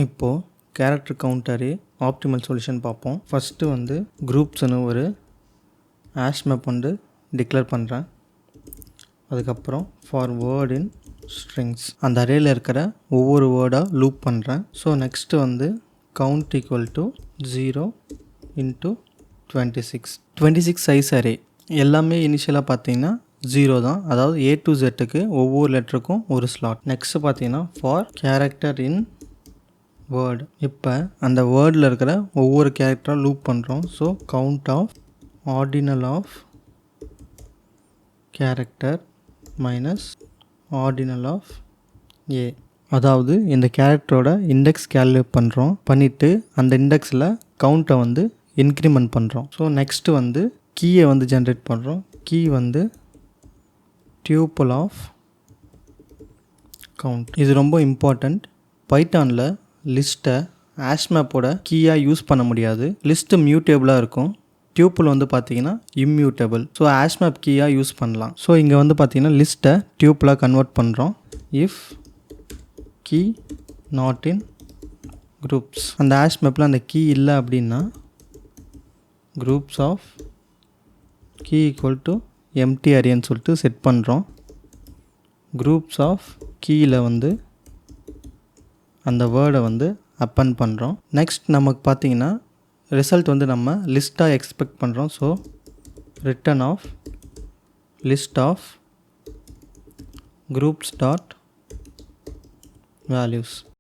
இப்போது character கவுண்டரே optimal solution பார்ப்போம். First வந்து குரூப்ஸ்னு ஒரு ஹேஷ் மேப் வந்து டிக்ளேர் பண்ணுறேன். அதுக்கப்புறம் ஃபார் வேர்ட் இன் ஸ்ட்ரிங்ஸ் அந்த அரேயில் இருக்கிற ஒவ்வொரு வேர்டாக லூப் பண்ணுறேன். ஸோ நெக்ஸ்ட்டு வந்து count equal to 0 into 26 size array. எல்லாமே இனிஷியலாக பார்த்தீங்கன்னா 0 தான். அதாவது A to Zக்கு ஒவ்வொரு லெட்டருக்கும் ஒரு ஸ்லாட். நெக்ஸ்ட்டு பார்த்தீங்கன்னா ஃபார் கேரக்டர் இன் வேர்டு. இப்போ அந்த வேர்டில் இருக்கிற ஒவ்வொரு கேரக்டராக லூப் பண்ணுறோம். So count of ordinal of character minus ordinal of A. அதாவது இந்த கேரக்டரோட இண்டெக்ஸ் கேல்குலேட் பண்ணுறோம். பண்ணிவிட்டு அந்த இண்டெக்ஸில் கவுண்ட்டை வந்து இன்க்ரிமெண்ட் பண்ணுறோம். ஸோ நெக்ஸ்ட்டு வந்து கீயை வந்து ஜென்ரேட் பண்ணுறோம். கீ வந்து டியூப்பிள் ஆஃப் கவுண்ட். இது ரொம்ப இம்பார்ட்டண்ட். பைத்தானில் லிஸ்ட்டை ஹேஷ் மேப்போட கீயாக யூஸ் பண்ண முடியாது. லிஸ்ட்டு மியூட்டேபிளாக இருக்கும். டியூப்பிள் வந்து பார்த்தீங்கன்னா இம்மியூட்டபிள். ஸோ ஹேஷ் மேப் கீயாக யூஸ் பண்ணலாம். ஸோ இங்கே வந்து பார்த்தீங்கன்னா லிஸ்ட்டை டியூப்பிளாக கன்வெர்ட் பண்ணுறோம். If key not in groups. அந்த ஹேஷ் மேப்பில் அந்த கீ இல்லை அப்படின்னா groups of key equal to empty அரேன்னு சொல்லிட்டு செட் பண்ணுறோம். குரூப்ஸ் ஆஃப் கீயில் வந்து அந்த வேர்டை வந்து அப்பன் பண்ணுறோம். நெக்ஸ்ட் நமக்கு பார்த்தீங்கன்னா ரிசல்ட் வந்து நம்ம லிஸ்ட்டாக எக்ஸ்பெக்ட் பண்ணுறோம். So return of list of groups dot values.